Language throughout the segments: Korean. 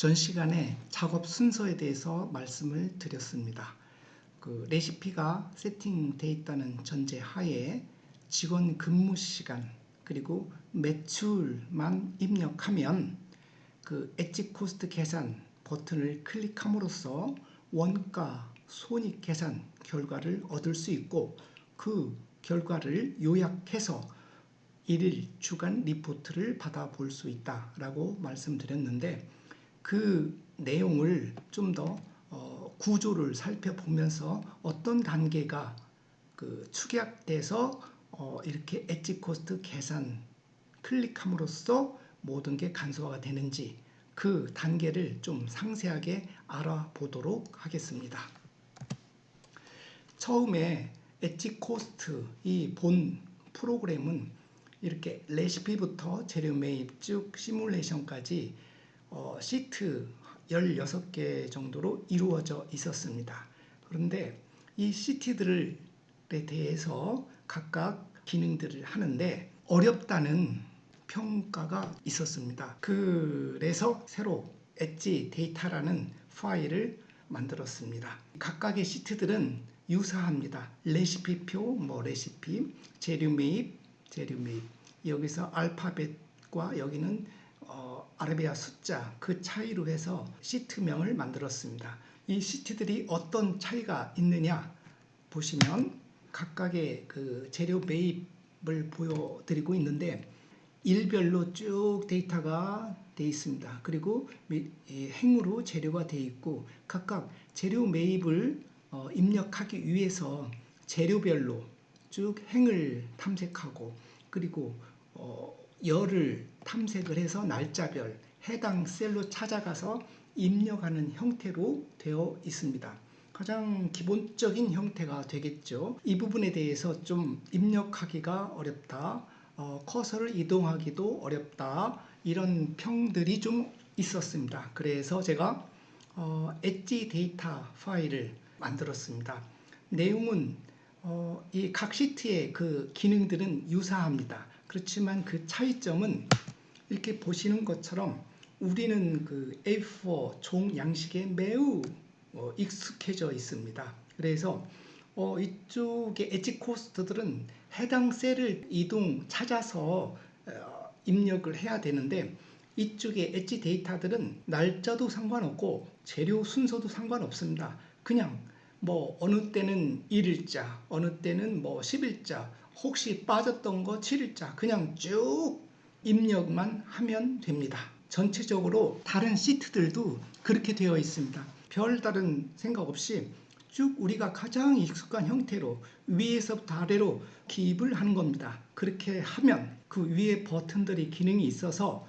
전 시간에 작업 순서에 대해서 말씀을 드렸습니다. 레시피가 세팅되어 있다는 전제 하에 직원 근무 시간 그리고 매출만 입력하면 엣지 코스트 계산 버튼을 클릭함으로써 원가 손익 계산 결과를 얻을 수 있고, 그 결과를 요약해서 1일 주간 리포트를 받아볼 수 있다라고 말씀드렸는데, 그 내용을 좀 더 구조를 살펴보면서 어떤 단계가 축약돼서 이렇게 엣지 코스트 계산 클릭함으로써 모든 게 간소화가 되는지 그 단계를 좀 상세하게 알아보도록 하겠습니다. 처음에 엣지 코스트 이 본 프로그램은 이렇게 레시피부터 재료 매입 쭉 시뮬레이션까지 시트 16개 정도로 이루어져 있었습니다. 그런데 이 시트들에 대해서 각각 기능들을 하는데 어렵다는 평가가 있었습니다. 그래서 새로 엣지 데이터라는 파일을 만들었습니다. 각각의 시트들은 유사합니다. 레시피표, 레시피, 재료 매입, 여기서 알파벳과 여기는 아라비아 숫자, 그 차이로 해서 시트명을 만들었습니다. 이 시트들이 어떤 차이가 있느냐 보시면 각각의 재료 매입을 보여드리고 있는데 일별로 쭉 데이터가 되어 있습니다. 그리고 행으로 재료가 되어 있고, 각각 재료 매입을 입력하기 위해서 재료별로 쭉 행을 탐색하고, 그리고 열을 탐색을 해서 날짜별 해당 셀로 찾아가서 입력하는 형태로 되어 있습니다. 가장 기본적인 형태가 되겠죠. 이 부분에 대해서 좀 입력하기가 어렵다, 커서를 이동하기도 어렵다, 이런 평들이 좀 있었습니다. 그래서 제가 엣지 데이터 파일을 만들었습니다. 내용은 이 각 시트의 그 기능들은 유사합니다. 그렇지만 그 차이점은 이렇게 보시는 것처럼 우리는 A4 종 양식에 매우 익숙해져 있습니다. 그래서 이쪽의 엣지 코스트들은 해당 셀을 찾아서 입력을 해야 되는데, 이쪽의 엣지 데이터들은 날짜도 상관없고 재료 순서도 상관없습니다. 그냥 어느 때는 1일자, 어느 때는 10일자, 혹시 빠졌던 거 7일자, 그냥 쭉 입력만 하면 됩니다. 전체적으로 다른 시트들도 그렇게 되어 있습니다. 별다른 생각 없이 쭉 우리가 가장 익숙한 형태로 위에서부터 아래로 기입을 하는 겁니다. 그렇게 하면 그 위에 버튼들이 기능이 있어서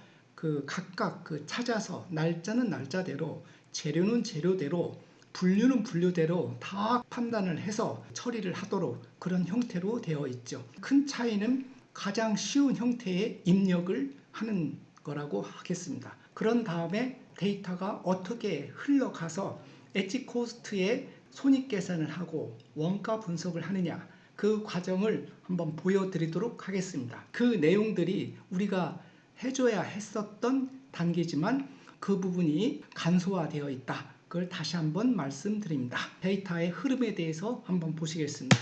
각각 찾아서 날짜는 날짜대로, 재료는 재료대로, 분류는 분류대로 다 판단을 해서 처리를 하도록 그런 형태로 되어 있죠. 큰 차이는 가장 쉬운 형태의 입력을 하는 거라고 하겠습니다. 그런 다음에 데이터가 어떻게 흘러가서 엣지 코스트의 손익 계산을 하고 원가 분석을 하느냐, 그 과정을 한번 보여드리도록 하겠습니다. 그 내용들이 우리가 해줘야 했었던 단계지만 그 부분이 간소화되어 있다. 그걸 다시 한번 말씀드립니다. 데이터의 흐름에 대해서 한번 보시겠습니다.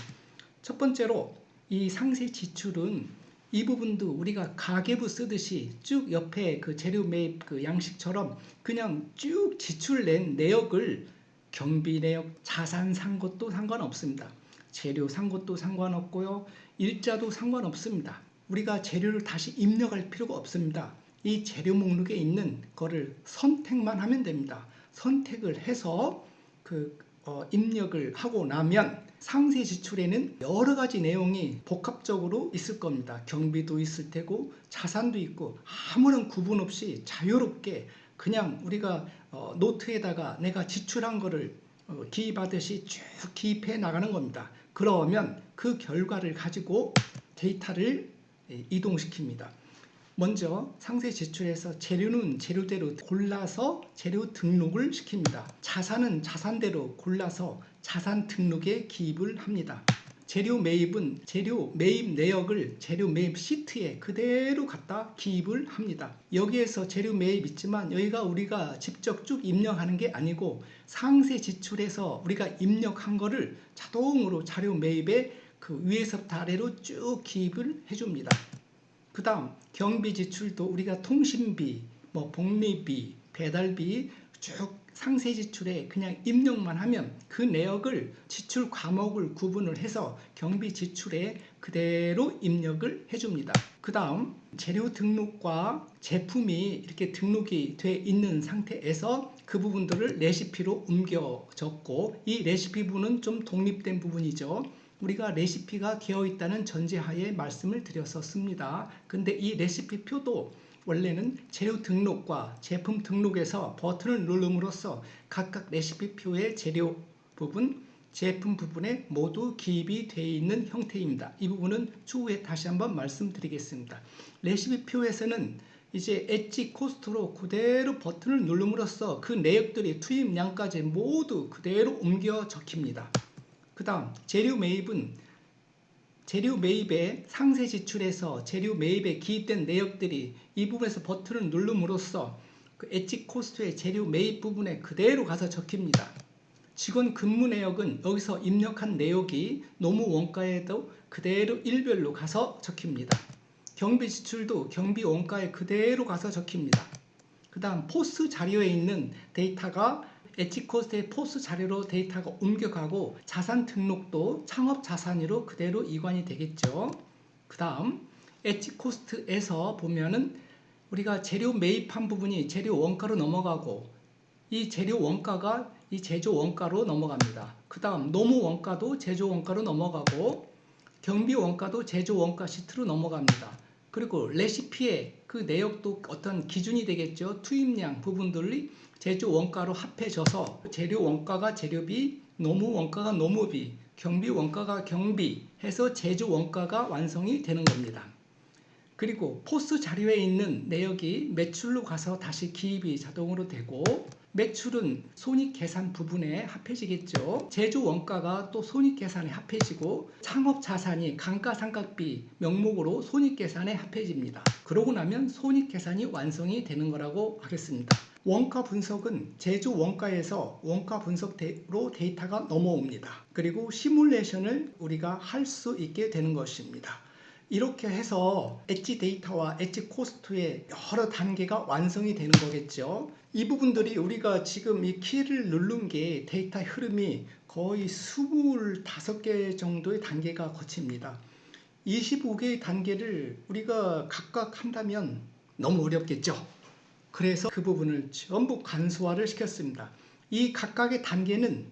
첫 번째로 이 상세 지출은 이 부분도 우리가 가계부 쓰듯이 쭉 옆에 재료 매입 양식처럼 그냥 쭉 지출 낸 내역을 경비 내역, 자산 산 것도 상관없습니다. 재료 산 것도 상관없고요. 일자도 상관없습니다. 우리가 재료를 다시 입력할 필요가 없습니다. 이 재료 목록에 있는 거를 선택만 하면 됩니다. 선택을 해서 입력을 하고 나면 상세 지출에는 여러 가지 내용이 복합적으로 있을 겁니다. 경비도 있을 테고 자산도 있고, 아무런 구분 없이 자유롭게 그냥 우리가 노트에다가 내가 지출한 거를 기입하듯이 쭉 기입해 나가는 겁니다. 그러면 그 결과를 가지고 데이터를 이동시킵니다. 먼저 상세 지출에서 재료는 재료대로 골라서 재료 등록을 시킵니다. 자산은 자산대로 골라서 자산 등록에 기입을 합니다. 재료 매입은 재료 매입 내역을 재료 매입 시트에 그대로 갖다 기입을 합니다. 여기에서 재료 매입 있지만 여기가 우리가 직접 쭉 입력하는 게 아니고 상세 지출에서 우리가 입력한 거를 자동으로 자료 매입에 그 위에서부터 아래로 쭉 기입을 해줍니다. 그 다음 경비 지출도 우리가 통신비, 뭐 복리비, 배달비 쭉 상세 지출에 그냥 입력만 하면 그 내역을 지출 과목을 구분을 해서 경비 지출에 그대로 입력을 해줍니다. 그 다음 재료 등록과 제품이 이렇게 등록이 돼 있는 상태에서 그 부분들을 레시피로 옮겨 적고, 이 레시피 부분은 좀 독립된 부분이죠. 우리가 레시피가 되어 있다는 전제하에 말씀을 드렸었습니다. 근데 이 레시피 표도 원래는 재료 등록과 제품 등록에서 버튼을 누름으로써 각각 레시피 표의 재료 부분, 제품 부분에 모두 기입이 되어 있는 형태입니다. 이 부분은 추후에 다시 한번 말씀드리겠습니다. 레시피 표에서는 이제 엣지 코스트로 그대로 버튼을 누름으로써 그 내역들이 투입량까지 모두 그대로 옮겨 적힙니다. 그 다음 재료 매입은 재료 매입의 상세 지출에서 재료 매입에 기입된 내역들이 이 부분에서 버튼을 누름으로써 그 엣지 코스트의 재료 매입 부분에 그대로 가서 적힙니다. 직원 근무 내역은 여기서 입력한 내역이 노무 원가에도 그대로 일별로 가서 적힙니다. 경비 지출도 경비 원가에 그대로 가서 적힙니다. 그 다음 포스 자료에 있는 데이터가 엣지 코스트의 포스 자료로 데이터가 옮겨가고 자산 등록도 창업 자산으로 그대로 이관이 되겠죠. 그 다음 엣지 코스트에서 보면은 우리가 재료 매입한 부분이 재료 원가로 넘어가고 이 재료 원가가 이 제조 원가로 넘어갑니다. 그 다음 노무 원가도 제조 원가로 넘어가고 경비 원가도 제조 원가 시트로 넘어갑니다. 그리고 레시피의 그 내역도 어떤 기준이 되겠죠. 투입량 부분들이 제조 원가로 합해져서 재료 원가가 재료비, 노무 원가가 노무비, 경비 원가가 경비 해서 제조 원가가 완성이 되는 겁니다. 그리고 포스 자료에 있는 내역이 매출로 가서 다시 기입이 자동으로 되고, 매출은 손익계산 부분에 합해지겠죠. 제조 원가가 또 손익계산에 합해지고, 창업자산이 감가상각비 명목으로 손익계산에 합해집니다. 그러고 나면 손익계산이 완성이 되는 거라고 하겠습니다. 원가 분석은 제조 원가에서 원가 분석로 데이터가 넘어옵니다. 그리고 시뮬레이션을 우리가 할 수 있게 되는 것입니다. 이렇게 해서 엣지 데이터와 엣지 코스트의 여러 단계가 완성이 되는 거겠죠. 이 부분들이 우리가 지금 이 키를 누른 게 데이터 흐름이 거의 25개 정도의 단계가 거칩니다. 25개의 단계를 우리가 각각 한다면 너무 어렵겠죠. 그래서 그 부분을 전부 간소화를 시켰습니다. 이 각각의 단계는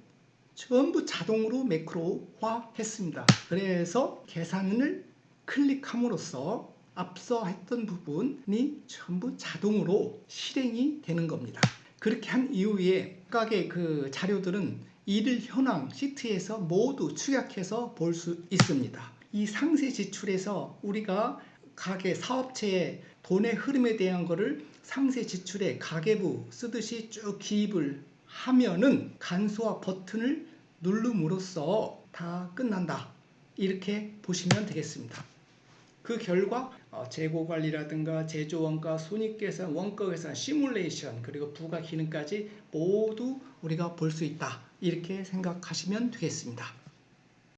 전부 자동으로 매크로화 했습니다. 그래서 계산을 클릭함으로써 앞서 했던 부분이 전부 자동으로 실행이 되는 겁니다. 그렇게 한 이후에 각각의 그 자료들은 일일 현황 시트에서 모두 축약해서 볼 수 있습니다. 이 상세 지출에서 우리가 가게 사업체의 돈의 흐름에 대한 거를 상세 지출에 가계부 쓰듯이 쭉 기입을 하면은 간소화 버튼을 누름으로써 다 끝난다. 이렇게 보시면 되겠습니다. 그 결과 재고관리라든가 제조원가, 손익계산, 원가계산, 시뮬레이션, 그리고 부가 기능까지 모두 우리가 볼 수 있다. 이렇게 생각하시면 되겠습니다.